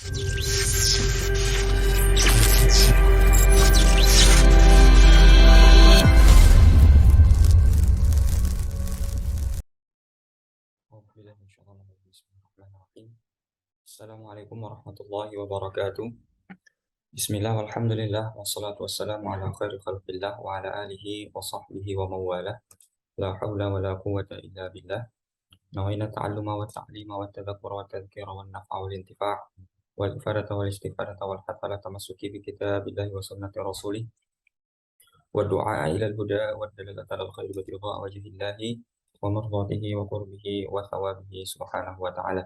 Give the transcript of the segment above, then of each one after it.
Assalamualaikum warahmatullahi wabarakatuh. Bismillah walhamdulillah wassalatu wassalamu ala khairi khalqillah wa ala alihi wa sahbihi wa mawala. La hawla wa la quwwata illa billah. Nawaina ta'alluma wa ta'lima wa tadhakkura wa tadhkira wa nafa'a wal intifa' wal ifadata wal istifadata wal hatta la tamassuki bi kitabillahi wa sunnati rasulih wa du'a ila al-huda wa dalalata al khair wa ridha wajhillahi wa mardatihi wa qurbihi wa thawabihi subhanahu wa ta'ala.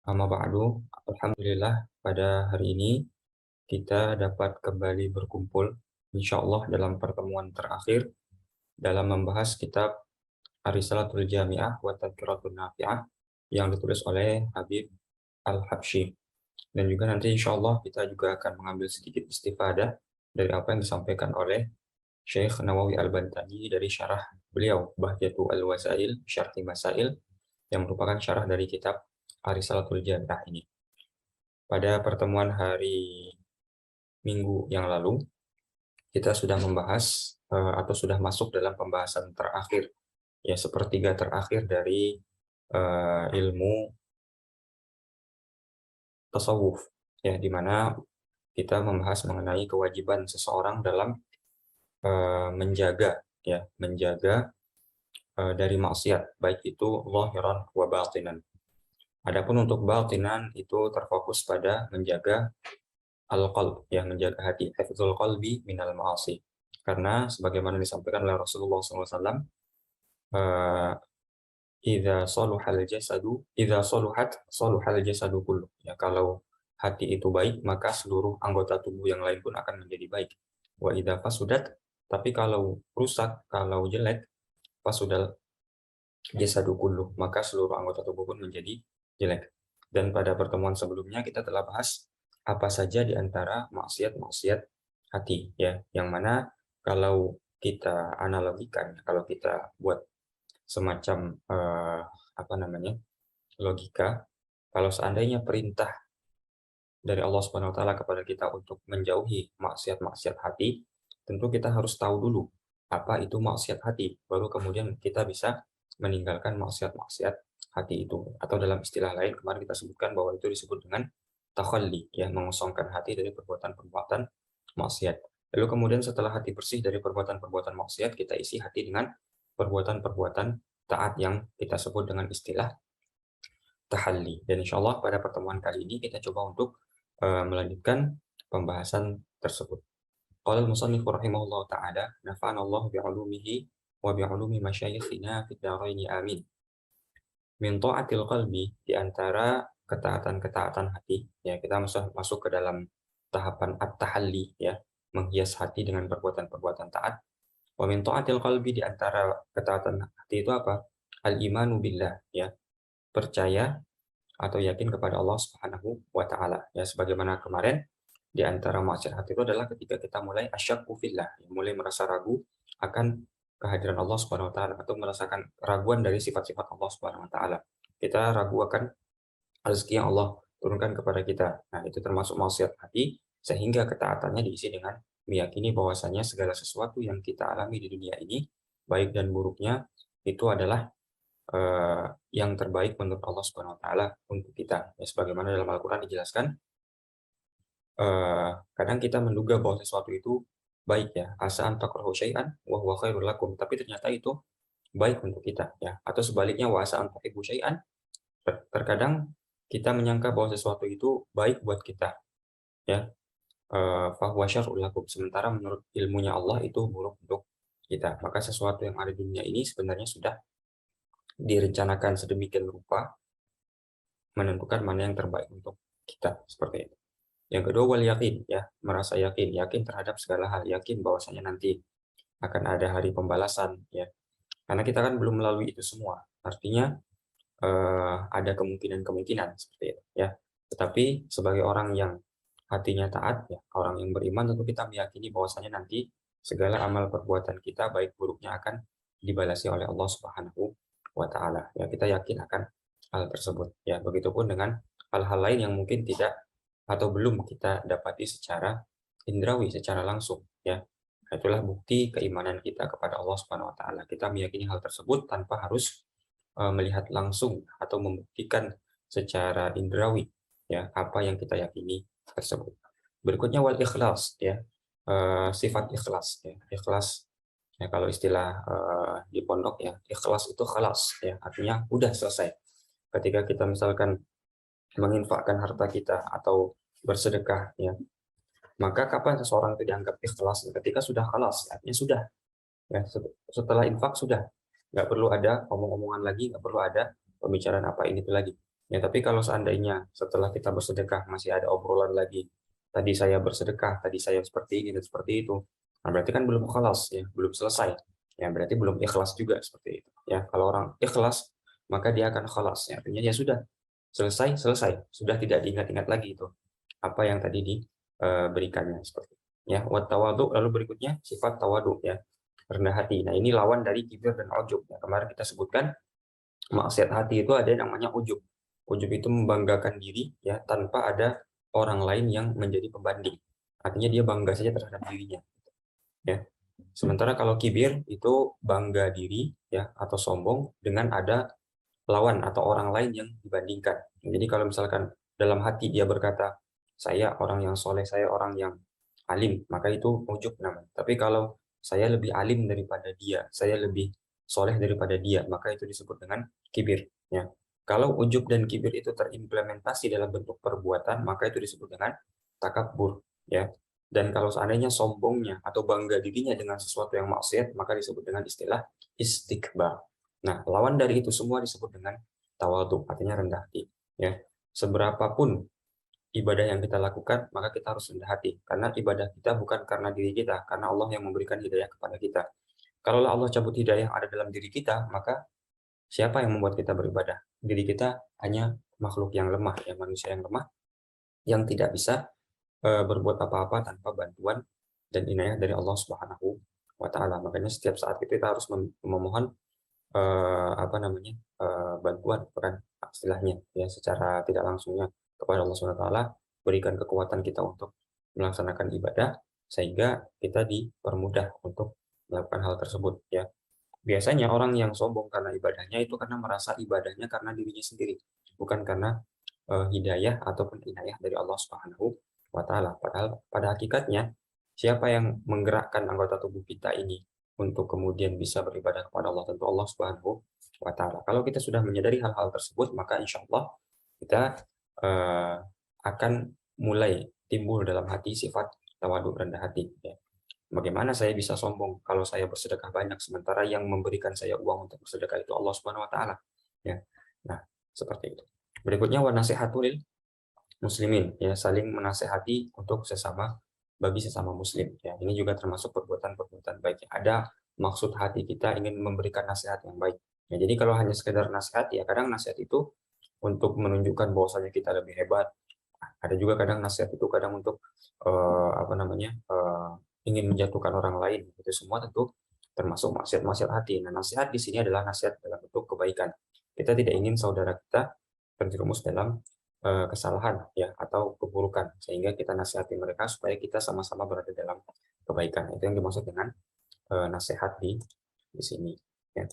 Amma ba'du, alhamdulillah pada hari ini kita dapat kembali berkumpul insyaallah dalam pertemuan terakhir dalam membahas kitab Ar-Risalatul Jami'ah wa Tadhkiratun Nafi'ah yang ditulis oleh Habib Al-Habsyi. Dan juga nanti insyaallah kita juga akan mengambil sedikit istifadah dari apa yang disampaikan oleh Syekh Nawawi Al-Bantani dari syarah beliau Bahjatu Al-Wasail Syarhi Masail yang merupakan syarah dari kitab Ar-Risalatul Jami'ah ini. Pada pertemuan hari Minggu yang lalu, kita sudah membahas atau sudah masuk dalam pembahasan terakhir, ya sepertiga terakhir dari ilmu tasawuf, ya di mana kita membahas mengenai kewajiban seseorang dalam menjaga dari maksiat, baik itu zahiran wa batinan. Adapun untuk batinan itu terfokus pada menjaga al-qalb, ya menjaga hati, hifdzul qalbi minal ma'asi. Karena sebagaimana disampaikan oleh Rasulullah SAW, idza saluhal jasadu kullu. Ya, kalau hati itu baik, maka seluruh anggota tubuh yang lain pun akan menjadi baik. Wa idza fasudat, tapi kalau rusak, kalau jelek, fasudal jasadu kullu, maka seluruh anggota tubuh pun menjadi jelek. Dan pada pertemuan sebelumnya kita telah bahas apa saja di antara maksiat-maksiat hati, ya, yang mana kalau kita analogikan, kalau kita buat semacam logika, kalau seandainya perintah dari Allah Subhanahu wa taala kepada kita untuk menjauhi maksiat-maksiat hati, tentu kita harus tahu dulu apa itu maksiat hati, baru kemudian kita bisa meninggalkan maksiat-maksiat hati itu. Atau dalam istilah lain kemarin kita sebutkan bahwa itu disebut dengan takhalli, ya, mengosongkan hati dari perbuatan-perbuatan maksiat. Lalu kemudian setelah hati bersih dari perbuatan-perbuatan maksiat, kita isi hati dengan perbuatan-perbuatan taat yang kita sebut dengan istilah tahalli. Dan insya Allah pada pertemuan kali ini kita coba untuk melanjutkan pembahasan tersebut. Qala al-musannif rahimahullah ta'ala, nafa'ana Allah bi'ulumihi wa bi'ulumi masyayikhina fid dharain amin. Min ta'atil qalbi, di antara ketaatan-ketaatan hati, ya kita masuk ke dalam tahapan at-tahalli, ya, menghias hati dengan perbuatan-perbuatan taat. Wa min ta'atil qalbi, di antara ketaatan hati itu apa? Al-imanu billah, ya, percaya atau yakin kepada Allah Subhanahu wa taala. Ya, sebagaimana kemarin di antara maksiat hati itu adalah ketika kita mulai asyakku fillah, ya, mulai merasa ragu akan kehadiran Allah Subhanahu wa taala atau merasakan keraguan dari sifat-sifat Allah Subhanahu wa taala. Kita ragu akan rezeki yang Allah turunkan kepada kita. Nah, itu termasuk maksiat hati, sehingga ketaatannya diisi dengan meyakini bahwasanya segala sesuatu yang kita alami di dunia ini, baik dan buruknya, itu adalah yang terbaik menurut Allah Subhanahu wa taala untuk kita. Ya, sebagaimana dalam Al-Qur'an dijelaskan, kadang kita menduga bahwa sesuatu itu baik, ya, asa an takrahu syai'an wa huwa khairul lakum, tapi ternyata itu baik untuk kita, ya. Atau sebaliknya, wa asa an tuhibbu syai'an, terkadang kita menyangka bahwa sesuatu itu baik buat kita, ya, fa huwa syarrul lakum, sementara menurut ilmunya Allah itu buruk untuk kita. Maka sesuatu yang ada di dunia ini sebenarnya sudah direncanakan sedemikian rupa menentukan mana yang terbaik untuk kita, seperti itu. Yang kedua, wal yakin, ya, merasa yakin terhadap segala hal, yakin bahwasanya nanti akan ada hari pembalasan, ya. Karena kita kan belum melalui itu semua. Artinya ada kemungkinan-kemungkinan seperti itu, ya. Tetapi sebagai orang yang hatinya taat, ya, orang yang beriman, tentu kita meyakini bahwasanya nanti segala amal perbuatan kita baik buruknya akan dibalasi oleh Allah Subhanahu wa taala. Ya, kita yakin akan hal tersebut. Ya, begitupun dengan hal-hal lain yang mungkin tidak atau belum kita dapati secara indrawi, secara langsung, ya. Itulah bukti keimanan kita kepada Allah Subhanahu wa taala. Kita meyakini hal tersebut tanpa harus melihat langsung atau membuktikan secara indrawi, ya, apa yang kita yakini tersebut. Berikutnya wal ikhlas, ya. Sifat ikhlas, ya. Ikhlas, ya, kalau istilah di pondok, ya, ikhlas itu khalas, ya, artinya udah selesai. Ketika kita misalkan menginfakkan harta kita atau bersedekah, ya, maka kapan seseorang itu dianggap ikhlas? Ketika sudah khalas, artinya sudah, ya, setelah infak sudah, nggak perlu ada omong-omongan lagi, nggak perlu ada pembicaraan apa ini itu lagi. Ya, tapi kalau seandainya setelah kita bersedekah masih ada obrolan lagi, tadi saya bersedekah, tadi saya seperti ini dan seperti itu, nah berarti kan belum khalas, ya, belum selesai. Ya, berarti belum ikhlas juga seperti itu. Ya, kalau orang ikhlas, maka dia akan khalas. Ya, artinya ya sudah, selesai, selesai. Sudah tidak diingat-ingat lagi itu apa yang tadi diberikannya seperti itu. Ya, wat tawadu, lalu berikutnya sifat tawadu, ya, rendah hati. Nah, ini lawan dari kibir dan ujub. Ya, kemarin kita sebutkan maksiat hati itu ada yang namanya ujub. Ujub itu membanggakan diri, ya, tanpa ada orang lain yang menjadi pembanding. Artinya dia bangga saja terhadap dirinya. Ya. Sementara kalau kibir itu bangga diri, ya, atau sombong dengan ada lawan atau orang lain yang dibandingkan. Jadi kalau misalkan dalam hati dia berkata, saya orang yang soleh, saya orang yang alim, maka itu ujub namanya. Tapi kalau saya lebih alim daripada dia, saya lebih soleh daripada dia, maka itu disebut dengan kibir. Ya. Kalau ujub dan kibir itu terimplementasi dalam bentuk perbuatan, maka itu disebut dengan takabur. Ya. Dan kalau seandainya sombongnya atau bangga dirinya dengan sesuatu yang maksiat, maka disebut dengan istilah istikbar. Nah, lawan dari itu semua disebut dengan tawadhu, artinya rendah hati. Ya. Seberapapun ibadah yang kita lakukan, maka kita harus rendah hati. Karena ibadah kita bukan karena diri kita, karena Allah yang memberikan hidayah kepada kita. Kalau Allah cabut hidayah yang ada dalam diri kita, maka siapa yang membuat kita beribadah? Diri kita hanya makhluk yang lemah, ya, manusia yang lemah, yang tidak bisa berbuat apa-apa tanpa bantuan dan inayah dari Allah Subhanahu wa taala. Makanya setiap saat kita harus memohon apa namanya? Bantuan, bukan istilahnya, ya, secara tidak langsungnya kepada Allah Subhanahu wa taala, berikan kekuatan kita untuk melaksanakan ibadah sehingga kita dipermudah untuk melakukan hal tersebut, ya. Biasanya orang yang sombong karena ibadahnya itu karena merasa ibadahnya karena dirinya sendiri, bukan karena hidayah ataupun inayah dari Allah Subhanahu wa taala. Padahal pada hakikatnya siapa yang menggerakkan anggota tubuh kita ini untuk kemudian bisa beribadah kepada Allah, tentu Allah Subhanahu wa taala. Kalau kita sudah menyadari hal-hal tersebut, maka insya Allah kita akan mulai timbul dalam hati sifat tawadhu, rendah hati, ya. Bagaimana saya bisa sombong kalau saya bersedekah banyak sementara yang memberikan saya uang untuk bersedekah itu Allah Subhanahu wa taala, ya. Nah, seperti itu. Berikutnya wa nasihatul muslimin, ya, saling menasehati untuk bagi sesama muslim, ya. Ini juga termasuk perbuatan-perbuatan baik. Ada maksud hati kita ingin memberikan nasihat yang baik. Ya, jadi kalau hanya sekedar nasihat, ya kadang nasihat itu untuk menunjukkan bahwasanya kita lebih hebat. Ada juga kadang nasihat itu kadang untuk apa namanya? Ingin menjatuhkan orang lain. Itu semua tentu termasuk maksiat-maksiat hati. Nah, nasihat di sini adalah nasihat dalam bentuk kebaikan. Kita tidak ingin saudara kita terjerumus dalam kesalahan, ya, atau keburukan, sehingga kita nasihati mereka supaya kita sama-sama berada dalam kebaikan. Itu yang dimaksud dengan nasihat di sini, ya.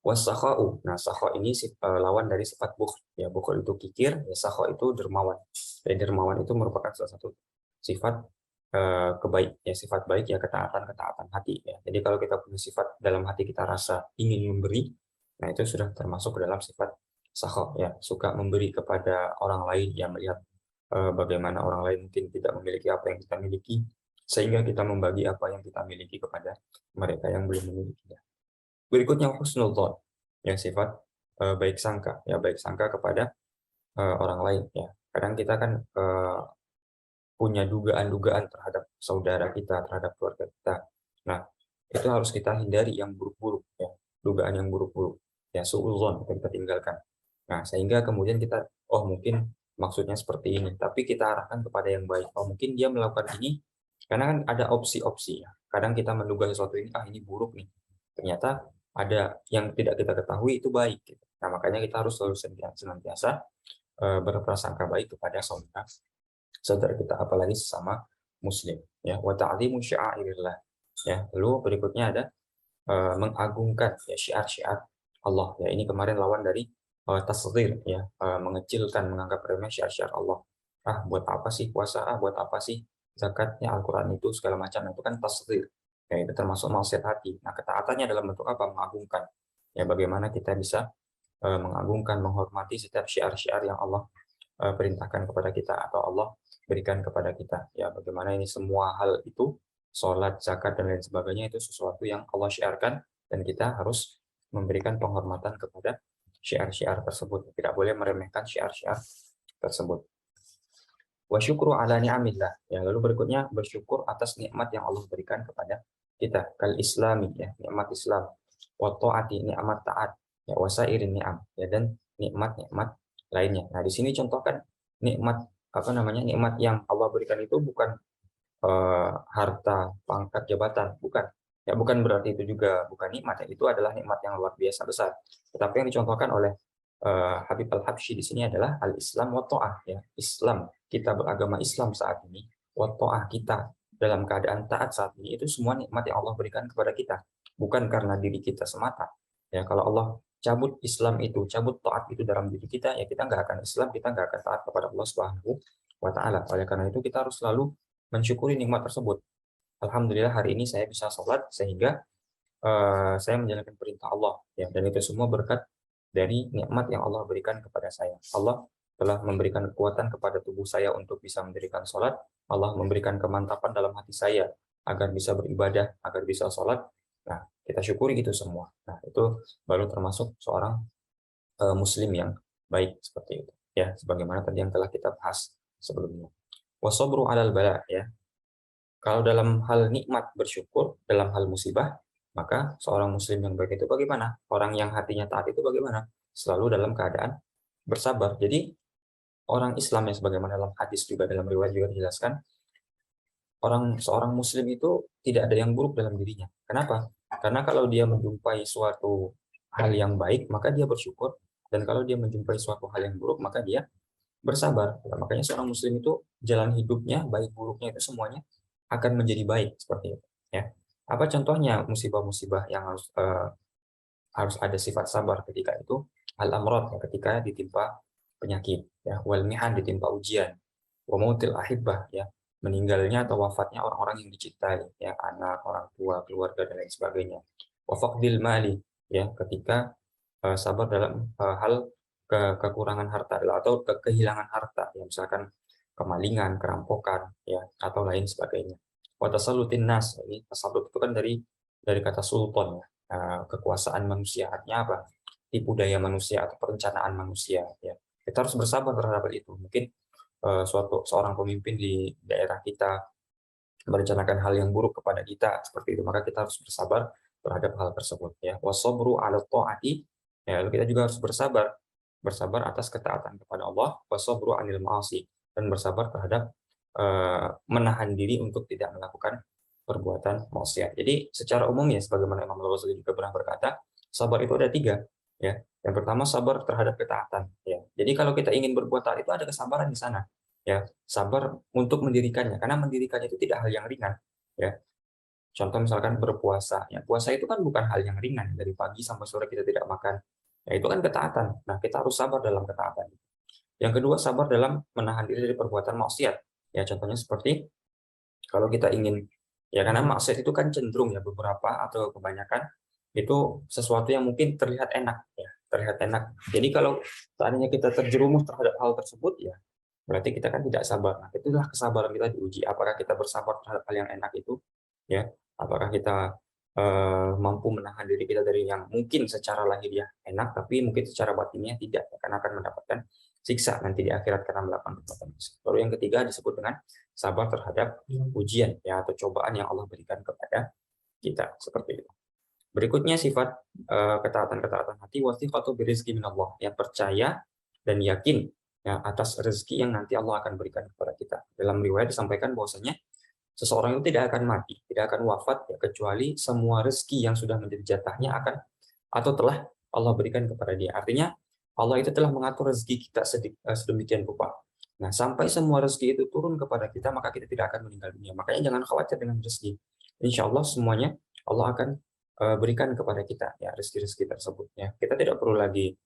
Wasakhau. Nah, sakha ini lawan dari sifat bukhl. Ya, bukhl itu kikir, ya, sakha itu dermawan. Dan dermawan itu merupakan salah satu sifat ya, sifat baik, ya, ketaatan hati, ya. Jadi kalau kita punya sifat dalam hati kita rasa ingin memberi, nah itu sudah termasuk ke dalam sifat sakha, ya, suka memberi kepada orang lain, yang melihat bagaimana orang lain mungkin tidak memiliki apa yang kita miliki, sehingga kita membagi apa yang kita miliki kepada mereka yang belum memilikinya. Berikutnya husnul dzan, yang sifat baik sangka, ya, baik sangka kepada orang lain, ya. Kadang kita kan punya dugaan-dugaan terhadap saudara kita, terhadap keluarga kita. Nah, itu harus kita hindari yang buruk-buruk, ya, dugaan yang buruk-buruk, ya, suudzon kita tinggalkan. Nah, sehingga kemudian kita, oh mungkin maksudnya seperti ini, tapi kita arahkan kepada yang baik. Oh mungkin dia melakukan ini karena kan ada opsi-opsi, ya. Kadang kita menduga sesuatu ini, ini buruk nih. Ternyata ada yang tidak kita ketahui itu baik, gitu. Nah, makanya kita harus selalu senantiasa berprasangka baik kepada saudara kita, apalagi sesama muslim, ya. Wa ta'zimu syi'airillah, ya. Lalu berikutnya ada mengagungkan, ya, syiar-syiar Allah, ya. Ini kemarin lawan dari tasghir, ya, mengecilkan, menganggap remeh syiar-syiar Allah. Buat apa sih puasa, buat apa sih zakatnya, Al-Quran itu segala macam, itu kan tasghir, ya. Itu termasuk maksiat hati. Nah, ketaatannya dalam bentuk apa? Mengagungkan, ya. Bagaimana kita bisa mengagungkan, menghormati setiap syiar-syiar yang Allah perintahkan kepada kita atau Allah berikan kepada kita, ya. Bagaimana ini semua hal itu, sholat, zakat, dan lain sebagainya, itu sesuatu yang Allah syiarkan, dan kita harus memberikan penghormatan kepada syiar-syiar tersebut. Tidak boleh meremehkan syiar-syiar tersebut. Wa syukru ala ni'amillah, ya. Lalu berikutnya bersyukur atas nikmat yang Allah berikan kepada kita. Kal islami, ya, nikmat Islam. Wa ta'ati, nikmat taat, ya. Wasairin ni'am, ya, dan nikmat-nikmat lainnya. Nah, di sini contohkan nikmat, nikmat yang Allah berikan itu bukan harta, pangkat, jabatan, bukan. Ya, bukan berarti itu juga bukan nikmat, ya. Itu adalah nikmat yang luar biasa besar. Tetapi yang dicontohkan oleh Habib Al-Habsyi di sini adalah al-Islam wa ta'ah, ya. Islam, kita beragama Islam saat ini, wa ta'ah, kita dalam keadaan taat saat ini, itu semua nikmat yang Allah berikan kepada kita, bukan karena diri kita semata. Ya, kalau Allah cabut Islam itu, cabut taat itu dalam diri kita, ya kita nggak akan Islam, kita nggak akan taat kepada Allah Subhanahu wa Ta'ala. Oleh karena itu kita harus selalu mensyukuri nikmat tersebut. Alhamdulillah hari ini saya bisa sholat sehingga saya menjalankan perintah Allah, ya, dan itu semua berkat dari nikmat yang Allah berikan kepada saya. Allah telah memberikan kekuatan kepada tubuh saya untuk bisa mendirikan sholat. Allah memberikan kemantapan dalam hati saya agar bisa beribadah, agar bisa sholat. Nah, kita syukuri itu semua. Nah, itu baru termasuk seorang muslim yang baik, seperti itu, ya, sebagaimana tadi yang telah kita bahas sebelumnya. Wasobru alal bala, ya. Kalau dalam hal nikmat bersyukur, dalam hal musibah, maka seorang muslim yang baik itu bagaimana? Orang yang hatinya taat itu bagaimana? Selalu dalam keadaan bersabar. Jadi orang Islam yang sebagaimana dalam hadis juga, dalam riwayat juga dijelaskan, seorang muslim itu tidak ada yang buruk dalam dirinya. Kenapa? Karena kalau dia menjumpai suatu hal yang baik, maka dia bersyukur, dan kalau dia menjumpai suatu hal yang buruk, maka dia bersabar. Nah, makanya seorang muslim itu jalan hidupnya, baik buruknya itu semuanya akan menjadi baik, seperti itu, ya. Apa contohnya musibah-musibah yang harus ada sifat sabar ketika itu? Al-amrad, ya, ketika ditimpa penyakit, ya. Wal mihan, ditimpa ujian. Wa mautil ahibbah, ya, meninggalnya atau wafatnya orang-orang yang dicintai, ya, anak, orang tua, keluarga, dan lain sebagainya. Wa faqdil mali, ya, ketika sabar dalam hal kekurangan harta atau kehilangan harta, ya, misalkan kemalingan, kerampokan, ya, atau lain sebagainya. Wa tasallutin nas, ini tasallut itu kan dari kata sultan, ya, kekuasaan manusia. Artinya apa? Tipu daya manusia atau perencanaan manusia, ya. Kita harus bersabar terhadap itu. Mungkin seorang pemimpin di daerah kita merencanakan hal yang buruk kepada kita, seperti itu, maka kita harus bersabar terhadap hal tersebut, ya. Wasobru ala ta'ati, ya, lalu kita juga harus bersabar atas ketaatan kepada Allah. Wasobru anil ma'asi, dan bersabar terhadap menahan diri untuk tidak melakukan perbuatan maksiat. Jadi secara umum, ya, sebagaimana Imam Al-Ghazali juga pernah berkata, sabar itu ada 3, ya. Yang pertama sabar terhadap ketaatan, ya. Jadi kalau kita ingin berbuat taat itu ada kesabaran di sana, ya. Sabar untuk mendirikannya, karena mendirikannya itu tidak hal yang ringan, ya. Contoh misalkan berpuasa, ya, puasa itu kan bukan hal yang ringan, dari pagi sampai sore kita tidak makan, ya, itu kan ketaatan. Nah, kita harus sabar dalam ketaatan. Yang kedua, sabar dalam menahan diri dari perbuatan maksiat, ya. Contohnya seperti kalau kita ingin, ya, karena maksiat itu kan cenderung, ya, beberapa atau kebanyakan itu sesuatu yang mungkin terlihat enak, ya, terlihat enak. Jadi kalau seandainya kita terjerumus terhadap hal tersebut, ya, berarti kita kan tidak sabar. Nah, itulah kesabaran kita diuji. Apakah kita bersabar terhadap hal yang enak itu, ya? Apakah kita mampu menahan diri kita dari yang mungkin secara lahiriah enak, tapi mungkin secara batinnya tidak, karena akan mendapatkan siksa nanti di akhirat karena melakukan perbuatan dosa. Lalu yang ketiga disebut dengan sabar terhadap ujian, ya, atau cobaan yang Allah berikan kepada kita, seperti itu. Berikutnya sifat ketaatan hati, wasifatu birizki minallah, yang percaya dan yakin, ya, atas rezeki yang nanti Allah akan berikan kepada kita. Dalam riwayat disampaikan bahwasanya seseorang itu tidak akan mati, tidak akan wafat, ya, kecuali semua rezeki yang sudah menjadi jatahnya akan atau telah Allah berikan kepada dia. Artinya Allah itu telah mengatur rezeki kita sedemikian rupa. Nah, sampai semua rezeki itu turun kepada kita, maka kita tidak akan meninggal dunia. Makanya jangan khawatir dengan rezeki. Insya Allah semuanya Allah akan berikan kepada kita ya rezeki-rezeki tersebut. Ya, kita tidak perlu lagi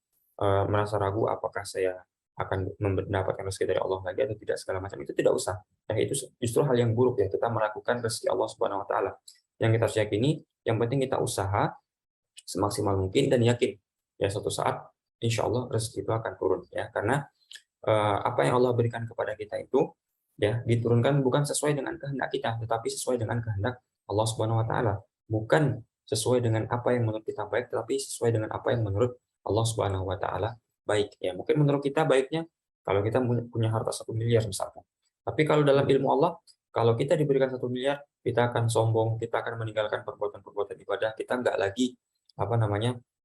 merasa ragu apakah saya akan mendapatkan rezeki dari Allah lagi atau tidak segala macam. Itu tidak usah. Ya, itu justru hal yang buruk ya kita meragukan rezeki Allah Subhanahu Wa Taala. Yang kita harus yakini, yang penting kita usaha semaksimal mungkin dan yakin ya suatu saat insya Allah rezeki itu akan turun ya karena apa yang Allah berikan kepada kita itu ya diturunkan bukan sesuai dengan kehendak kita tetapi sesuai dengan kehendak Allah Subhanahu Wa Taala, bukan sesuai dengan apa yang menurut kita baik tetapi sesuai dengan apa yang menurut Allah Subhanahu Wa Taala baik ya. Mungkin menurut kita baiknya kalau kita punya harta 1 miliar misalkan, tapi kalau dalam ilmu Allah kalau kita diberikan 1 miliar kita akan sombong, kita akan meninggalkan perbuatan-perbuatan ibadah, kita nggak lagi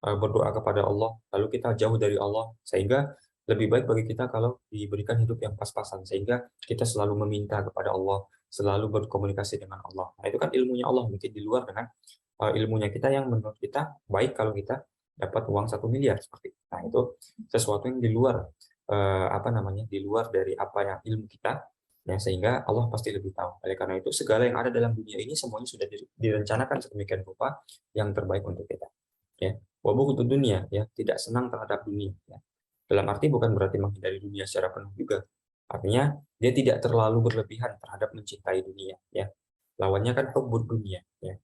berdoa kepada Allah, lalu kita jauh dari Allah, sehingga lebih baik bagi kita kalau diberikan hidup yang pas-pasan, sehingga kita selalu meminta kepada Allah, selalu berkomunikasi dengan Allah. Nah, itu kan ilmunya Allah, mungkin di luar dengan ilmunya kita yang menurut kita baik kalau kita dapat uang 1 miliar seperti itu. Nah, itu sesuatu yang di luar di luar dari apa yang ilmu kita, ya sehingga Allah pasti lebih tahu. Oleh karena itu segala yang ada dalam dunia ini semuanya sudah direncanakan sedemikian rupa yang terbaik untuk kita. Ya, wabughudud dunia ya tidak senang terhadap dunia. Ya. Dalam arti bukan berarti menghindari dunia secara penuh juga. Artinya dia tidak terlalu berlebihan terhadap mencintai dunia. Ya, lawannya kan hubbud dunia. Ya,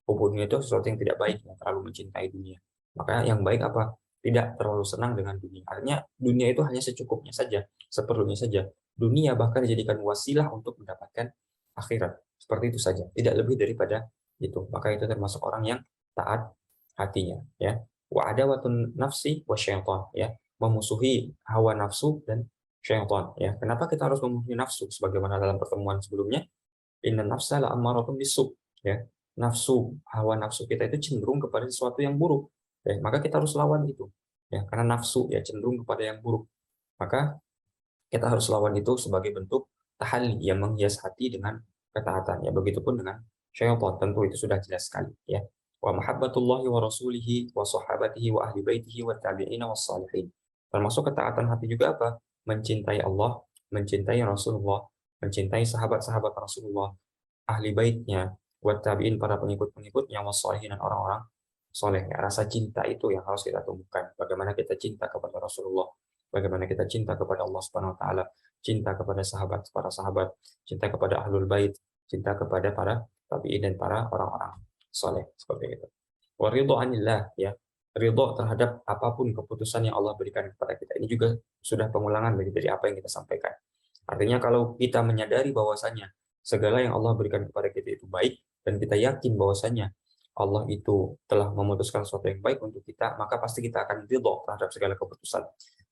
hubbud dunia itu sesuatu yang tidak baik, ya, terlalu mencintai dunia. Maka yang baik apa? Tidak terlalu senang dengan dunia. Artinya dunia itu hanya secukupnya saja, seperlunya saja. Dunia bahkan dijadikan wasilah untuk mendapatkan akhirat. Seperti itu saja, tidak lebih daripada itu. Maka itu termasuk orang yang taat hatinya ya. Wa adawatun nafsi wa syaitan ya, memusuhi hawa nafsu dan syaitan ya. Kenapa kita harus memusuhi nafsu? Sebagaimana dalam pertemuan sebelumnya, inna nafsa la ammaratun bisu ya. Nafsu, hawa nafsu kita itu cenderung kepada sesuatu yang buruk ya. Maka kita harus lawan itu ya, karena nafsu ya cenderung kepada yang buruk. Maka kita harus lawan itu sebagai bentuk tahalli yang menghias hati dengan ketaatan ya. Begitupun dengan syaitan, tentu itu sudah jelas sekali ya. Wa mahabbatullahi wa rasulihi wa sahabatihi wa ahli baitihi wa tabi'ina was salihin. Termasuk ketaatan hati juga apa? Mencintai Allah, mencintai Rasulullah, mencintai sahabat-sahabat Rasulullah, ahli baitnya, wa tabi'in para pengikut-pengikutnya, was salihin dan orang-orang soleh. Ya, rasa cinta itu yang harus kita tumbuhkan. Bagaimana kita cinta kepada Rasulullah, bagaimana kita cinta kepada Allah Subhanahu Wa Taala, cinta kepada para sahabat, cinta kepada ahlul bait, cinta kepada para tabi'in dan para orang-orang soleh seperti itu. Waridho anillah ya, ridho terhadap apapun keputusan yang Allah berikan kepada kita. Ini juga sudah pengulangan dari apa yang kita sampaikan. Artinya kalau kita menyadari bahwasanya segala yang Allah berikan kepada kita itu baik dan kita yakin bahwasanya Allah itu telah memutuskan sesuatu yang baik untuk kita, maka pasti kita akan ridho terhadap segala keputusan.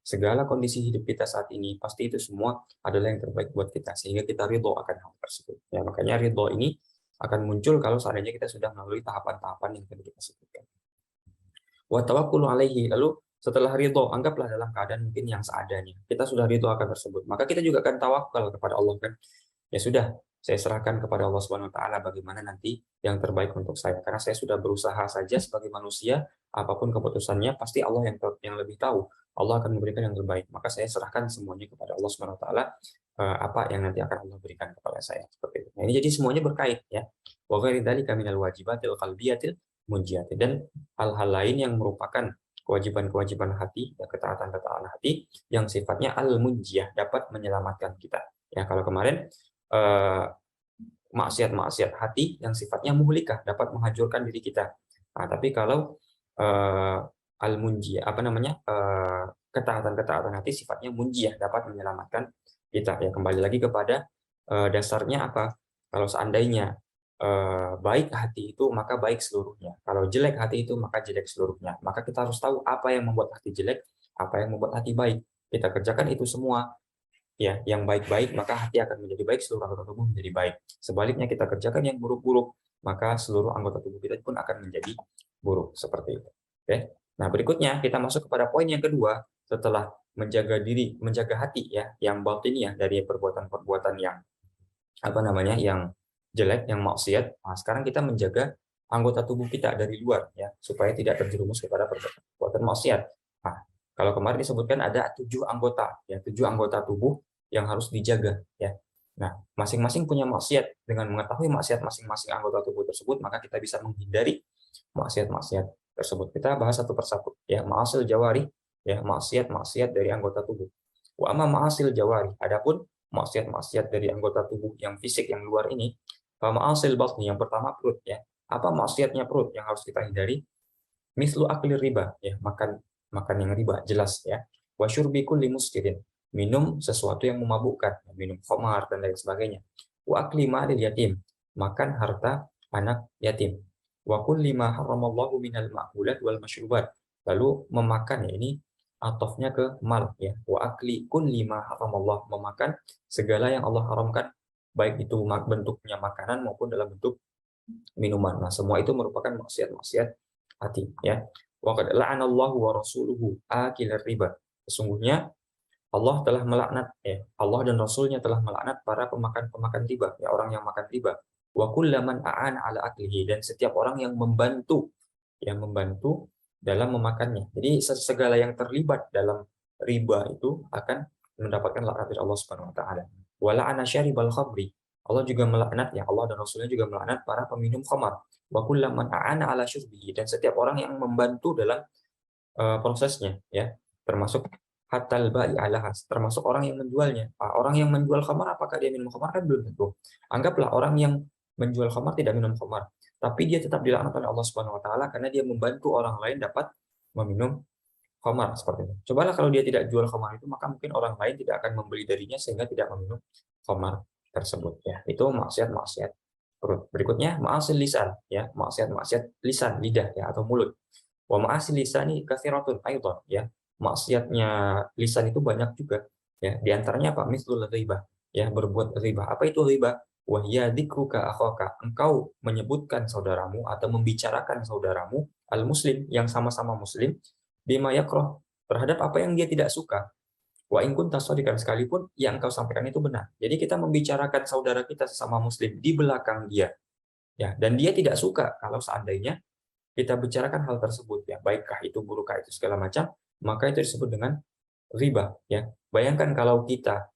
Segala kondisi hidup kita saat ini, pasti itu semua adalah yang terbaik buat kita, sehingga kita ridho akan hal tersebut. Ya, makanya ridho ini akan muncul kalau seandainya kita sudah melalui tahapan-tahapan yang tadi kita sebutkan. Wa tawakkulu alaihi, lalu setelah ridho, anggaplah dalam keadaan mungkin yang seadanya. Kita sudah ridho akan tersebut, maka kita juga akan tawakal kepada Allah kan. Ya sudah, saya serahkan kepada Allah Subhanahu Wa Taala bagaimana nanti yang terbaik untuk saya. Karena saya sudah berusaha saja sebagai manusia, apapun keputusannya pasti Allah yang lebih tahu. Allah akan memberikan yang terbaik. Maka saya serahkan semuanya kepada Allah Subhanahu Wa Taala, apa yang nanti akan Allah berikan kepada saya seperti itu. Nah, ini jadi semuanya berkait ya. Wa ghairi dzalika minal wajibatil qalbiyatil munjiyati, dan hal-hal lain yang merupakan kewajiban-kewajiban hati, ya, ketaatan-ketaatan hati yang sifatnya al-munjiyah, dapat menyelamatkan kita. Ya, kalau kemarin maksiat-maksiat hati yang sifatnya muhlikah, dapat menghancurkan diri kita. Nah, tapi kalau al-munjiyah ketaatan-ketaatan hati sifatnya munjiyah, dapat menyelamatkan kita. Ya, kembali lagi kepada dasarnya apa? Kalau seandainya baik hati itu maka baik seluruhnya. Kalau jelek hati itu maka jelek seluruhnya. Maka kita harus tahu apa yang membuat hati jelek, apa yang membuat hati baik. Kita kerjakan itu semua ya, yang baik-baik maka hati akan menjadi baik, seluruh anggota tubuh menjadi baik. Sebaliknya kita kerjakan yang buruk-buruk maka seluruh anggota tubuh kita pun akan menjadi buruk seperti itu. Oke. Nah, berikutnya kita masuk kepada poin yang kedua setelah menjaga diri, menjaga hati ya, yang batiniyah dari perbuatan-perbuatan yang yang jelek, yang maksiat. Nah, sekarang kita menjaga anggota tubuh kita dari luar ya, supaya tidak terjerumus kepada perbuatan maksiat. Nah, Kalau kemarin disebutkan ada 7 anggota, ya 7 anggota tubuh yang harus dijaga, ya. Nah, masing-masing punya maksiat. Dengan mengetahui maksiat masing-masing anggota tubuh tersebut, maka kita bisa menghindari maksiat-maksiat tersebut. Kita bahas satu persatu, ya. Ma'asil jawari, ya maksiat-maksiat dari anggota tubuh. Wa amma ma'asil jawari, adapun maksiat-maksiat dari anggota tubuh yang fisik yang luar ini, ma'asil batni, yang pertama perut, ya. Apa maksiatnya perut yang harus kita hindari? Mislu akli riba, ya makan makan yang riba, jelas ya. Wa syurbi kulli muskirin, minum sesuatu yang memabukkan, minum khamar dan lain sebagainya. Wa akli ma'lil yatim, makan harta anak yatim. Wa kulli ma haramallahu minal ma'kulat wal masyrubat, lalu memakan, ya ini atofnya ke mal, ya. Wa akli kulli ma haramallahu, memakan segala yang Allah haramkan, baik itu bentuknya makanan maupun dalam bentuk minuman. Nah, semua itu merupakan maksiat-maksiat hati, ya. Wa qad la'anallahu wa rasuluhu akilar riba. Sesungguhnya Allah telah melaknat, ya, Allah dan Rasulnya telah melaknat para pemakan riba, ya, orang yang makan riba. Wa kullaman a'ana ala aklihi, dan setiap orang yang membantu dalam memakannya. Jadi segala yang terlibat dalam riba itu akan mendapatkan laknat dari Allah Subhanahu wa taala. Wa la'ana syaribal khamri. Allah juga melaknat, ya, Allah dan Rasulnya juga melaknat para peminum khamar. Wa kullaman a'ana ala syurbihi, dan setiap orang yang membantu dalam prosesnya, ya, termasuk hatal ba'i alaha, termasuk orang yang menjualnya. Orang yang menjual khamar, apakah dia minum khamar? Kan belum tentu. Anggaplah orang yang menjual khamar tidak minum khamar, tapi dia tetap dilaknat oleh Allah Subhanahu wa taala karena dia membantu orang lain dapat meminum khamar, seperti itu. Cobalah kalau dia tidak jual khamar itu, maka mungkin orang lain tidak akan membeli darinya sehingga tidak meminum khamar tersebut, ya. Itu maksiat-maksiat perut. Berikutnya ma'asil lisan, ya, maksiat-maksiat lisan, lidah, ya, atau mulut. Wa ma'asil lisani katsiratun aidan, ya. Maksiatnya lisan itu banyak juga, ya. Di antaranya apa? Mislul ghibah, ya, berbuat ghibah. Apa itu ghibah? Wa hiya dzikruka akhaka, engkau menyebutkan saudaramu atau membicarakan saudaramu al-muslim yang sama-sama muslim bima yakrah, terhadap apa yang dia tidak suka. Wa in kunta shadiqan, sekalipun yang engkau sampaikan itu benar. Jadi kita membicarakan saudara kita sesama muslim di belakang dia, ya, dan dia tidak suka kalau seandainya kita bicarakan hal tersebut, ya, baikkah itu, burukkah itu, segala macam, maka itu disebut dengan riba, ya. Bayangkan kalau kita,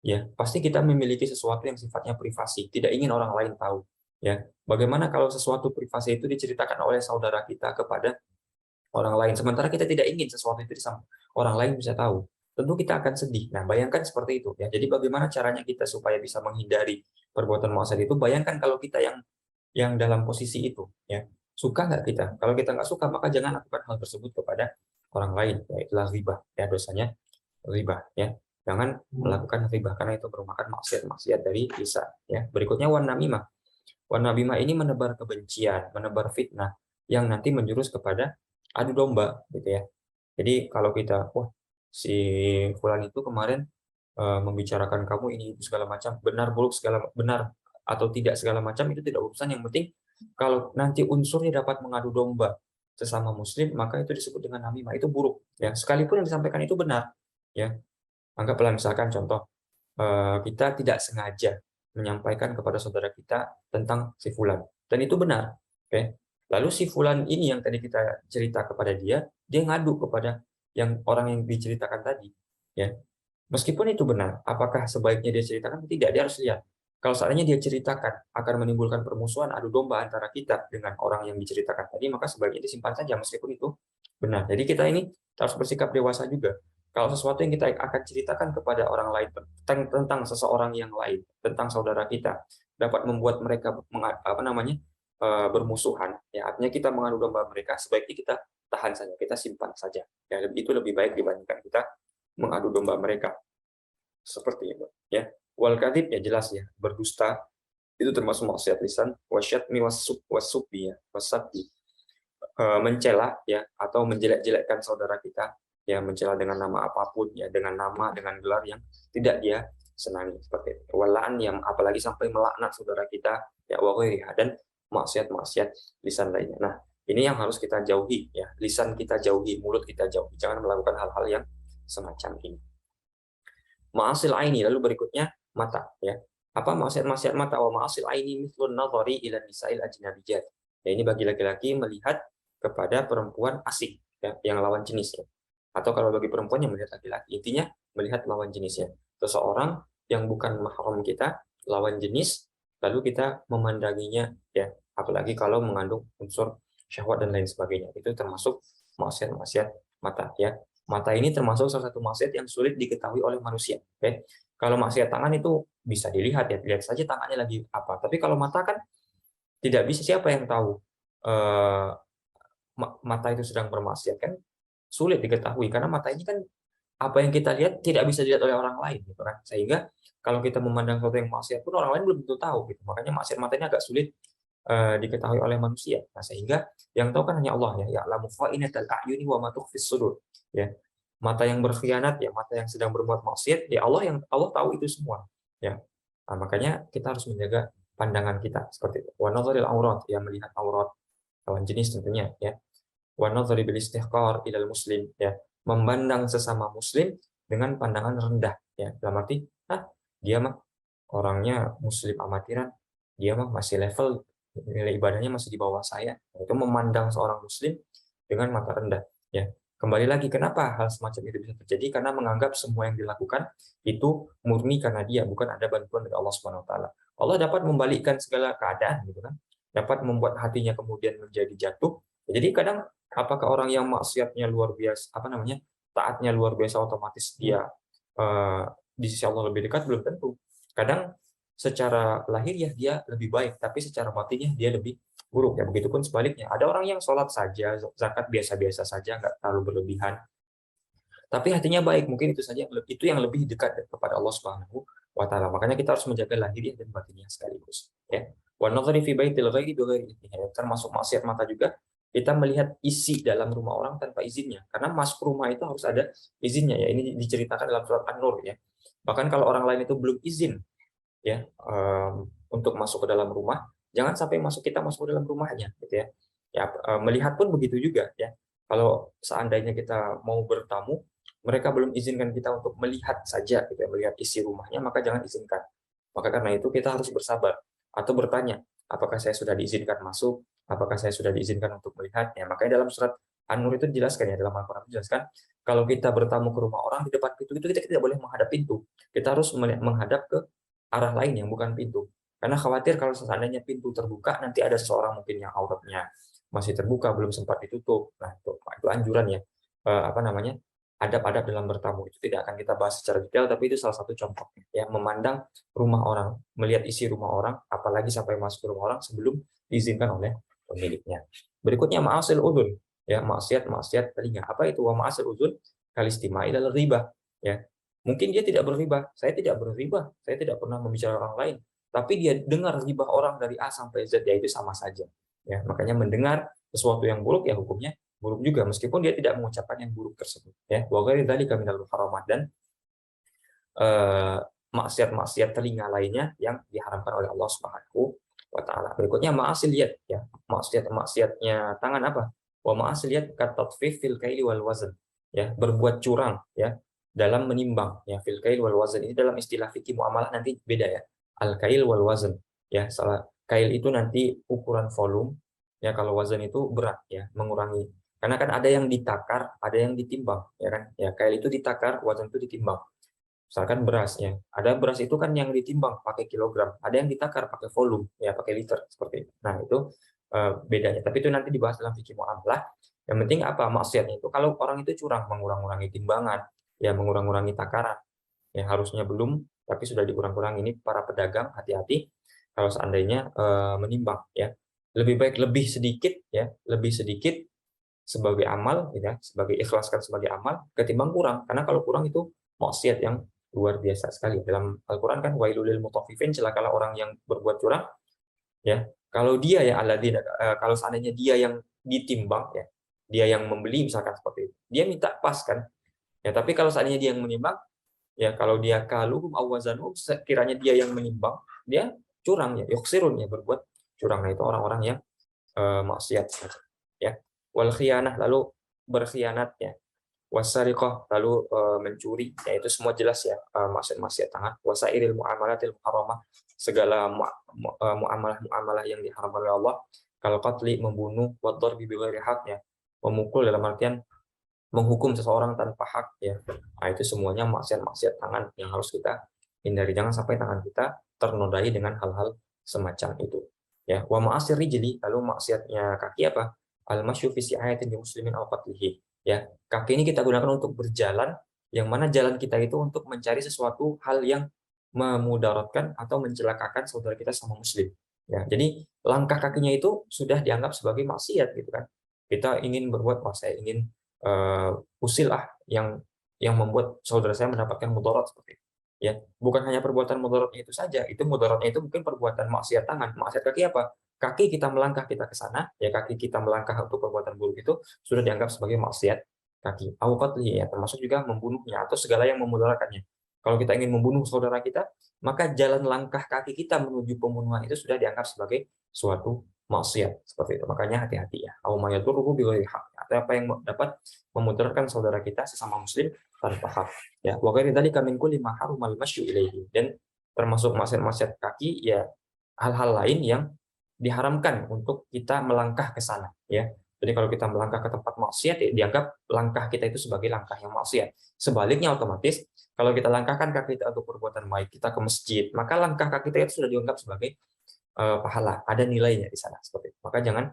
ya, pasti kita memiliki sesuatu yang sifatnya privasi, tidak ingin orang lain tahu, ya. Bagaimana kalau sesuatu privasi itu diceritakan oleh saudara kita kepada orang lain, sementara kita tidak ingin sesuatu itu orang lain bisa tahu? Tentu kita akan sedih. Nah, bayangkan seperti itu, ya. Jadi bagaimana caranya kita supaya bisa menghindari perbuatan maksiat itu? Bayangkan kalau kita yang dalam posisi itu, ya. Suka nggak kita? Kalau kita nggak suka, maka jangan lakukan hal tersebut kepada orang lain, ya. Itulah riba, ya, dosanya riba, ya. Jangan melakukan riba karena itu merupakan maksiat-maksiat dari lisan, ya. Berikutnya wan namimah. Wan namimah ini menebar kebencian, menebar fitnah yang nanti menjurus kepada adu domba, gitu ya. Jadi kalau kita, wah, si fulan itu kemarin membicarakan kamu ini itu segala macam, benar buruk segala benar atau tidak segala macam, itu tidak urusan, yang penting kalau nanti unsurnya dapat mengadu domba sesama muslim, maka itu disebut dengan namimah, itu buruk, ya. Sekalipun yang disampaikan itu benar, ya. Anggaplah misalkan contoh, kita tidak sengaja menyampaikan kepada saudara kita tentang si fulan, dan itu benar, oke. Lalu si fulan ini yang tadi kita cerita kepada dia ngadu kepada orang yang diceritakan tadi, ya. Meskipun itu benar, apakah sebaiknya dia ceritakan? Tidak, dia harus lihat. Kalau seandainya dia ceritakan akan menimbulkan permusuhan, adu domba antara kita dengan orang yang diceritakan tadi, maka sebaiknya disimpan saja meskipun itu benar. Jadi kita ini harus bersikap dewasa juga. Kalau sesuatu yang kita akan ceritakan kepada orang lain tentang seseorang yang lain, tentang saudara kita, dapat membuat mereka bermusuhan, ya, artinya kita mengadu domba mereka, sebaiknya kita tahan saja, kita simpan saja. Ya, itu lebih baik dibandingkan kita mengadu domba mereka. Seperti itu, ya. Wal kadhib, ya jelas, ya, berdusta itu termasuk maksiat lisan. Wasyatmi wasubbi, ya, wasabbi, mencela, ya, atau menjelek-jelekkan saudara kita, ya, mencela dengan nama apapun, ya, dengan gelar yang tidak dia senangi, seperti itu. Walaan, yang apalagi sampai melaknat saudara kita, ya, wa ghairiha, dan maksiat-maksiat lisan lainnya. Nah, ini yang harus kita jauhi, ya. Lisan kita jauhi, mulut kita jauhi, jangan melakukan hal-hal yang semacam ini. Ma'asil aini, lalu berikutnya mata, ya. Apa maksiat-maksiat mata? Wa ma'asil aini mithlun nadhari ila nisa'il ajnabiyyat. Ya, ini bagi laki-laki melihat kepada perempuan asing, ya, yang lawan jenis, ya. Atau kalau bagi perempuan yang melihat laki-laki, intinya melihat lawan jenisnya. Seseorang yang bukan mahram kita, lawan jenis, lalu kita memandanginya, ya, apalagi kalau mengandung unsur syahwat dan lain sebagainya. Itu termasuk maksiat-maksiat mata, ya. Mata ini termasuk salah satu maksiat yang sulit diketahui oleh manusia. Oke, kalau maksiat tangan itu bisa dilihat, ya, lihat saja tangannya lagi apa. Tapi kalau mata kan tidak bisa, siapa yang tahu eh, mata itu sedang bermaksiat, kan sulit diketahui karena mata ini kan apa yang kita lihat tidak bisa dilihat oleh orang lain, gitu kan. Sehingga kalau kita memandang sesuatu yang maksiat pun orang lain belum tentu tahu, gitu. Makanya maksiat mata ini agak sulit diketahui oleh manusia. Nah, sehingga yang tahu kan hanya Allah, ya. Ya'lamu kha'inatal a'yuni wa ma tukhfis sudur. Ya. Mata yang berkhianat, ya, mata yang sedang berbuat maksiat, ya Allah tahu itu semua. Ya. Nah, makanya kita harus menjaga pandangan kita seperti itu. Wa nazaril aurat, ya, melihat aurat lawan jenis tentunya, ya. Wa nazari bil istihqar ilal muslim, ya, memandang sesama muslim dengan pandangan rendah, ya, dalam arti, dia mah orangnya muslim amatiran, dia mah masih level nilai ibadahnya masih di bawah saya. Itu memandang seorang muslim dengan mata rendah, ya. Kembali lagi, kenapa hal semacam itu bisa terjadi? Karena menganggap semua yang dilakukan itu murni karena dia, bukan ada bantuan dari Allah Subhanahu wa taala. Allah dapat membalikkan segala keadaan, gitu kan. Dapat membuat hatinya kemudian menjadi jatuh. Jadi kadang, apakah orang yang maksiatnya luar biasa, taatnya luar biasa, otomatis dia di sisi Allah lebih dekat? Belum tentu. Kadang secara lahiriah dia lebih baik, tapi secara batinnya dia lebih buruk, ya. Begitupun sebaliknya, ada orang yang sholat saja, zakat biasa-biasa saja, nggak terlalu berlebihan, tapi hatinya baik. Mungkin itu saja, itu yang lebih dekat kepada Allah Subhanahu wa taala. Makanya kita harus menjaga lahiriah dan batinnya sekaligus, ya. Wa nadhari fi baitil ghairi bighairi idhnihi, termasuk maksiat mata juga kita melihat isi dalam rumah orang tanpa izinnya. Karena masuk rumah itu harus ada izinnya, ya. Ini diceritakan dalam surat An-Nur, ya. Bahkan kalau orang lain itu belum izin, ya, untuk masuk ke dalam rumah, jangan sampai kita masuk ke dalam rumahnya, gitu ya. Ya, melihat pun begitu juga, ya. Kalau seandainya kita mau bertamu, mereka belum izinkan kita untuk melihat saja, gitu ya, melihat isi rumahnya, maka jangan izinkan. Maka karena itu kita harus bersabar atau bertanya, apakah saya sudah diizinkan masuk, apakah saya sudah diizinkan untuk melihat, ya. Makanya dalam surat An-Nur itu dijelaskan, ya, dalam Al-Quran dijelaskan, kalau kita bertamu ke rumah orang, di depan pintu itu kita tidak boleh menghadap pintu, kita harus menghadap ke arah lain yang bukan pintu. Karena khawatir kalau seandainya pintu terbuka, nanti ada seseorang mungkin yang auratnya masih terbuka, belum sempat ditutup. Nah, itu anjuran, ya. Apa namanya? Adab-adab dalam bertamu itu tidak akan kita bahas secara detail, tapi itu salah satu contoh, ya, memandang rumah orang, melihat isi rumah orang, apalagi sampai masuk ke rumah orang sebelum diizinkan oleh pemiliknya. Berikutnya ma'asil udhun, ya, maksiat telinga. Apa itu ma'asil udhun? Kalistima'i lal riba, ya. Mungkin dia tidak berriba, saya tidak berriba, saya tidak pernah membicarakan orang lain, tapi dia dengar ribah orang dari A sampai Z, ya, itu sama saja. Ya, makanya mendengar sesuatu yang buruk, ya, hukumnya buruk juga, meskipun dia tidak mengucapkan yang buruk tersebut. Ya, wa ghairi dzalika minal muharramat, dan maksiat-maksiat telinga lainnya yang diharamkan oleh Allah Subhanahu wa taala. Berikutnya ma'asil yad, ya, maksiatnya tangan apa? Wa ma'asil yad katatfif fil kaili wal wazn, ya, berbuat curang, ya, dalam menimbang, ya, fil kail wal wazn ini dalam istilah fikih muamalah nanti beda, ya. Al kail wal wazn, ya, salah, kail itu nanti ukuran volume, ya, kalau wazn itu berat, ya, mengurangi. Karena kan ada yang ditakar, ada yang ditimbang, ya kan? Ya, kail itu ditakar, wazn itu ditimbang. Misalkan beras, ya, ada beras itu kan yang ditimbang pakai kilogram, ada yang ditakar pakai volume, ya, pakai liter, seperti itu. Nah, itu bedanya. Tapi itu nanti dibahas dalam fikih muamalah. Yang penting apa maksiatnya itu? Kalau orang itu curang, mengurang-urangi timbangan, ya, mengurang-urangi takaran, ya, harusnya belum, tapi sudah dikurang-kurangi. Ini para pedagang hati-hati kalau seandainya menimbang, ya. Lebih baik lebih sedikit, ya, lebih sedikit sebagai amal, ya, sebagai ikhlaskan sebagai amal ketimbang kurang. Karena kalau kurang itu maksiat yang luar biasa sekali. Dalam Al-Qur'an kan wailul lil mutaffifin, celakalah orang yang berbuat curang, ya. Kalau dia, ya, kalau seandainya dia yang ditimbang, ya, dia yang membeli misalkan seperti itu, dia minta pas kan, ya. Tapi kalau seandainya dia yang menimbang, ya, kalau dia kaluhum awwazanu, sekiranya dia yang menimbang, dia curang, ya, yuksirun, ya, berbuat curang. Nah, itu orang-orang yang maksiat, ya. Wal khianah, lalu berkhianat, ya. Wasariqah, lalu mencuri, ya, itu semua jelas, ya, maksiat tangan. Wasairil muamalatil muharramah, segala muamalah-muamalah yang diharamkan oleh Allah. Kalau qatli, membunuh, wadhar bi ghairi haq, ya, memukul dalam artian menghukum seseorang tanpa hak, ya. Nah, itu semuanya maksiat-maksiat tangan yang harus kita hindari. Jangan sampai tangan kita ternodai dengan hal-hal semacam itu. Ya, wa ma'asir rijli, lalu maksiatnya kaki apa? Al-masyu fi si'ayatin li muslimin aw qatlihi. Ya, kaki ini kita gunakan untuk berjalan, yang mana jalan kita itu untuk mencari sesuatu hal yang memudaratkan atau mencelakakan saudara kita sama muslim. Ya, jadi langkah kakinya itu sudah dianggap sebagai maksiat gitu kan. Kita ingin berbuat, wah saya ingin usil yang membuat saudara saya mendapatkan mudarat seperti itu. Ya, bukan hanya perbuatan mudaratnya itu saja, itu mudaratnya itu mungkin perbuatan maksiat tangan, maksiat kaki apa? Kaki kita melangkah kita ke sana, ya kaki kita melangkah untuk perbuatan buruk itu sudah dianggap sebagai maksiat kaki. Awqatli, ya termasuk juga membunuhnya atau segala yang memudaratkannya. Kalau kita ingin membunuh saudara kita, maka jalan langkah kaki kita menuju pembunuhan itu sudah dianggap sebagai suatu maksiat seperti itu. Makanya hati-hati ya. Au mayadurruhu bighairi haq. Atau apa yang dapat memudaratkan saudara kita sesama muslim tanpa hak. Ya, wa ghairi dzalika min kulli ma harumal masyu ilaihi. Dan termasuk maksiat-maksiat kaki ya hal-hal lain yang diharamkan untuk kita melangkah ke sana, ya. Jadi kalau kita melangkah ke tempat maksiat, ya, dianggap langkah kita itu sebagai langkah yang maksiat. Sebaliknya otomatis, kalau kita langkahkan kaki kita untuk perbuatan baik, kita ke masjid, maka langkah kaki kita itu sudah dianggap sebagai pahala, ada nilainya di sana seperti itu. Maka jangan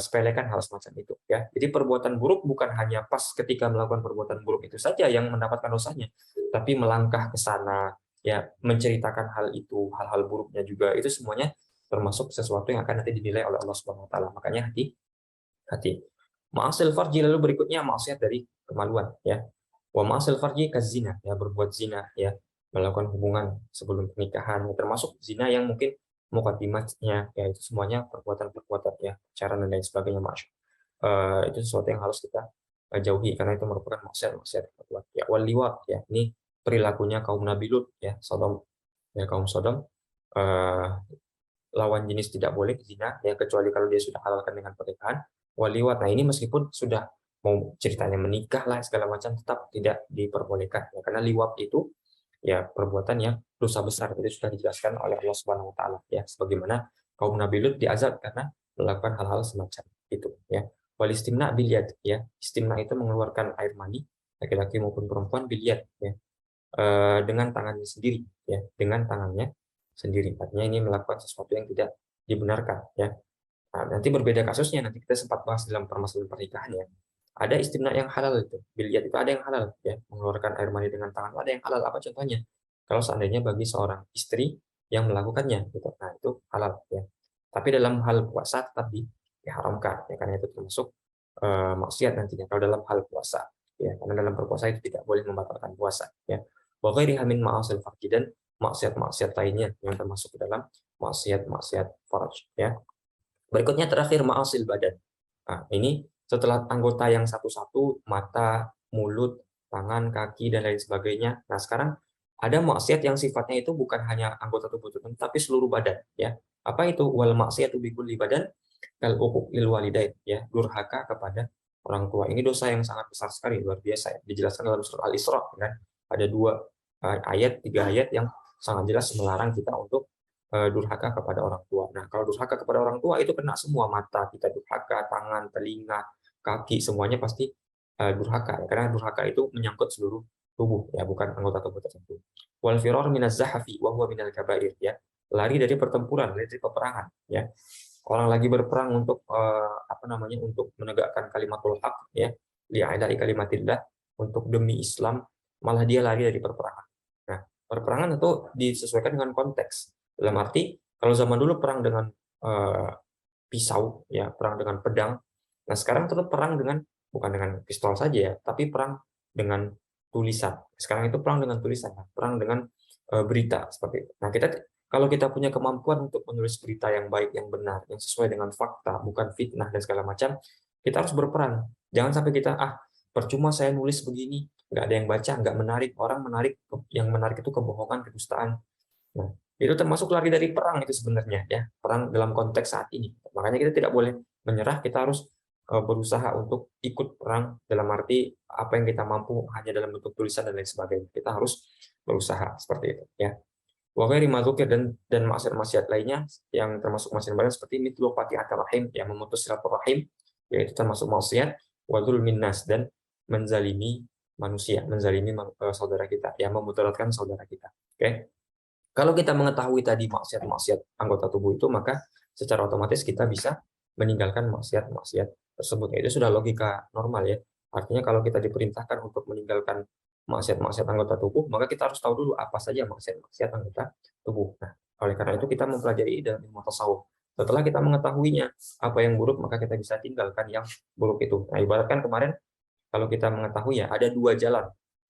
sepelekan hal semacam itu, ya. Jadi perbuatan buruk bukan hanya pas ketika melakukan perbuatan buruk itu saja yang mendapatkan dosanya, tapi melangkah ke sana, ya, menceritakan hal itu, hal-hal buruknya juga, itu semuanya termasuk sesuatu yang akan nanti dinilai oleh Allah Subhanahu wa taala. Makanya hati. Ma'asil farji, lalu berikutnya maksiat dari kemaluan, ya. Wa ma'asil farji kazina, ya, berbuat zina, ya, melakukan hubungan sebelum pernikahan, termasuk zina yang mungkin mukaddimatnya, ya, itu semuanya perbuatan-perbuatan, ya, cara dan lain sebagainya, itu sesuatu yang harus kita jauhi karena itu merupakan maksiat-maksiat perbuatan. Ya, wal liwat, ya, ini perilakunya kaum Nabi Lut, ya, Sodom, ya, kaum Sodom, eh, lawan jenis tidak boleh zina, ya, kecuali kalau dia sudah halalkan dengan pernikahan. Waliwat, nah ini meskipun sudah mau ceritanya menikah lah segala macam, tetap tidak diperbolehkan, ya, karena liwat itu ya perbuatan yang dosa besar, itu sudah dijelaskan oleh Allah Subhanahu wa taala, ya, sebagaimana kaum Nabi Lut diazab karena melakukan hal-hal semacam itu, ya. Wal istimna bil yad, ya, istimna itu mengeluarkan air mani laki-laki maupun perempuan bil yad, ya, dengan tangannya sendiri, ya, dengan tangannya sendiri. Artinya ini melakukan sesuatu yang tidak dibenarkan, ya. Nah, nanti berbeda kasusnya, nanti kita sempat bahas dalam permasalahan pernikahan, ya. Ada istimna yang halal itu, biliat itu ada yang halal, ya, mengeluarkan air mani dengan tangan ada yang halal. Apa contohnya? Kalau seandainya bagi seorang istri yang melakukannya, gitu, nah itu halal, ya. Tapi dalam hal puasa tetap diharamkan, ya, karena itu termasuk maksiat nantinya kalau dalam hal puasa, ya, karena dalam berpuasa itu tidak boleh membatalkan puasa, ya. Wa ghairiha min ma'asil farji, dan maksiat-maksiat lainnya yang termasuk ke dalam maksiat-maksiat farj, ya. Berikutnya terakhir ma'asil badan. Nah, ini setelah anggota yang satu-satu, mata, mulut, tangan, kaki, dan lain sebagainya. Nah, sekarang ada maksiat yang sifatnya itu bukan hanya anggota tubuh tertentu, tapi seluruh badan, ya. Apa itu? Wal maksiatu bi kulli badan kal uquq lil walidain, ya, durhaka kepada orang tua. Ini dosa yang sangat besar sekali, luar biasa, ya. Dijelaskan dalam surat Al-Isra, kan. Ada tiga ayat yang sangat jelas melarang kita untuk durhaka kepada orang tua. Nah, kalau durhaka kepada orang tua itu kena semua, mata kita durhaka, tangan, telinga, kaki, semuanya pasti durhaka, karena durhaka itu menyangkut seluruh tubuh, ya, bukan anggota tubuh tertentu. Wal firar minaz zahafi wa huwa minal kabair, ya. Lari dari pertempuran, lari dari peperangan, ya. Orang lagi berperang untuk untuk menegakkan kalimatul haq, ya, li'adai kalimatillah, untuk demi Islam, malah dia lari dari perperangan. Nah, perperangan itu disesuaikan dengan konteks. Dalam arti, kalau zaman dulu perang dengan pisau, ya, perang dengan pedang. Nah, sekarang tetap perang dengan bukan dengan pistol saja, ya, tapi perang dengan tulisan. Sekarang itu perang dengan tulisan, perang dengan berita seperti itu. Nah, kalau kita punya kemampuan untuk menulis berita yang baik, yang benar, yang sesuai dengan fakta, bukan fitnah dan segala macam, kita harus berperan. Jangan sampai kita percuma saya nulis begini, nggak ada yang baca, nggak menarik, orang menarik, yang menarik itu kebohongan, kedustaan. Nah, itu termasuk lari dari perang itu sebenarnya, ya, perang dalam konteks saat ini. Makanya kita tidak boleh menyerah, kita harus berusaha untuk ikut perang dalam arti apa yang kita mampu hanya dalam bentuk tulisan dan lain sebagainya. Kita harus berusaha seperti itu, ya. Wa ghairi madzukir, dan maksiat-maksiat lainnya yang termasuk maksiat badan seperti mithlu qati'atir rahim, yang memutus silaturahim, yaitu termasuk maksiat, wa dzulmin nas, dan menzalimi manusia, menzalimi saudara kita, yang memudaratkan saudara kita. Oke. Kalau kita mengetahui tadi maksiat-maksiat anggota tubuh itu, maka secara otomatis kita bisa meninggalkan maksiat-maksiat tersebut. Itu sudah logika normal ya. Artinya kalau kita diperintahkan untuk meninggalkan maksiat-maksiat anggota tubuh, maka kita harus tahu dulu apa saja maksiat-maksiat anggota tubuh. Nah, oleh karena itu kita mempelajari dalam ilmu tasawuf. Setelah kita mengetahuinya apa yang buruk, maka kita bisa tinggalkan yang buruk itu. Nah, ibaratkan kemarin kalau kita mengetahui ya ada dua jalan.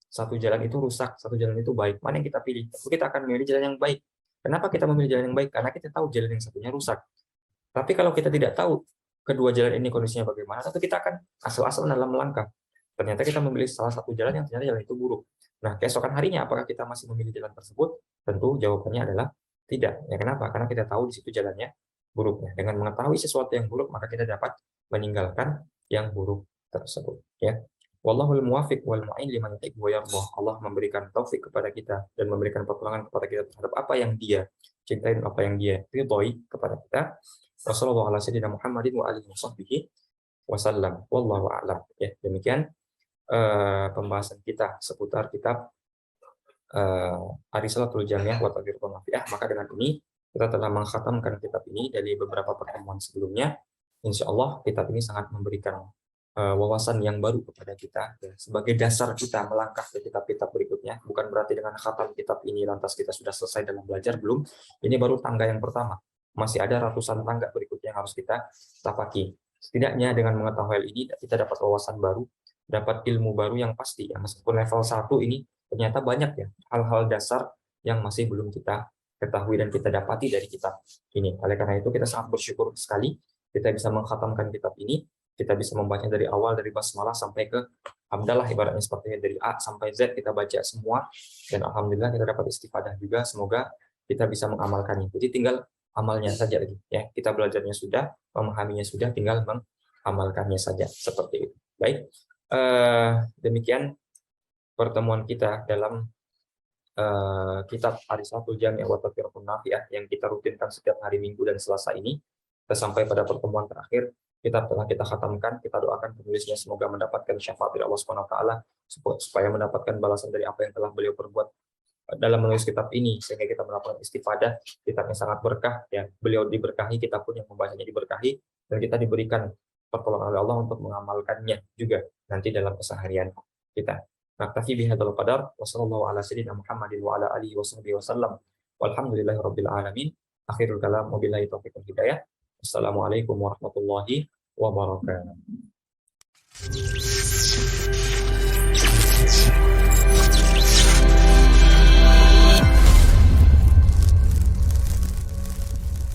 Satu jalan itu rusak, satu jalan itu baik. Mana yang kita pilih? Kita akan memilih jalan yang baik. Kenapa kita memilih jalan yang baik? Karena kita tahu jalan yang satunya rusak. Tapi kalau kita tidak tahu kedua jalan ini kondisinya bagaimana, tentu kita akan asal-asalan dalam melangkah. Ternyata kita memilih salah satu jalan yang ternyata jalan itu buruk. Nah, keesokan harinya apakah kita masih memilih jalan tersebut? Tentu jawabannya adalah tidak. Ya, kenapa? Karena kita tahu di situ jalannya buruknya. Dengan mengetahui sesuatu yang buruk, maka kita dapat meninggalkan yang buruk tersebut. Ya. Wallahul muwaffiq wal mu'in liman yuhibbu wa yardah. Allah memberikan taufik kepada kita dan memberikan pertolongan kepada kita terhadap apa yang Dia cintai dan apa yang Dia ridhoi kepada kita. Wassallallahu ala sayyidina Muhammadin wa alihi washabbihi wasallam. Wallahu a'lam. Ya, demikian pembahasan kita seputar kitab Ar-Risalatul Jami'ah wa Tadhkiratul Nafi'ah. Maka dengan ini kita telah mengkhatamkan kitab ini dari beberapa pertemuan sebelumnya. Insya Allah kitab ini sangat memberikan wawasan yang baru kepada kita ya, sebagai dasar kita melangkah ke kitab-kitab berikutnya. Bukan berarti dengan khatam kitab ini lantas kita sudah selesai dalam belajar, belum. Ini baru tangga yang pertama. Masih ada ratusan tangga berikutnya yang harus kita tapaki. Setidaknya dengan mengetahui hal ini kita dapat wawasan baru, dapat ilmu baru yang pasti ya. Meskipun level 1 ini ternyata banyak ya hal-hal dasar yang masih belum kita ketahui dan kita dapati dari kitab ini. Oleh karena itu kita sangat bersyukur sekali kita bisa mengkhatamkan kitab ini. Kita bisa membaca dari awal, dari basmalah sampai ke hamdalah, ibaratnya seperti dari A sampai Z kita baca semua, dan alhamdulillah kita dapat istifadah juga. Semoga kita bisa mengamalkannya. Jadi tinggal amalnya saja lagi ya. Kita belajarnya sudah, memahaminya sudah, tinggal mengamalkannya saja seperti itu. Baik, demikian pertemuan kita dalam kitab Ar-Risalatul Jami'ah wa Tadhkiratul Nafi'ah yang kita rutinkan setiap hari Minggu dan Selasa ini. Kita sampai pada pertemuan terakhir. Kitab telah kita khatamkan, kita doakan penulisnya semoga mendapatkan syafaat dari Allah Subhanahu wa taala supaya mendapatkan balasan dari apa yang telah beliau perbuat dalam menulis kitab ini, sehingga kita mendapatkan istifadah. Kitabnya sangat berkah ya. Beliau diberkahi, kita pun yang membacanya diberkahi, dan kita diberikan pertolongan oleh Allah untuk mengamalkannya juga nanti dalam keseharian kita. Naktafi bihadzal qadar wa sallallahu ala sayyidina Muhammadin wa ala alihi washabbihi wasallam. Walhamdulillahirabbil alamin. Akhirul kalam, wabillahi taufiq wal hidayah. Assalamualaikum warahmatullahi wabarakatuh.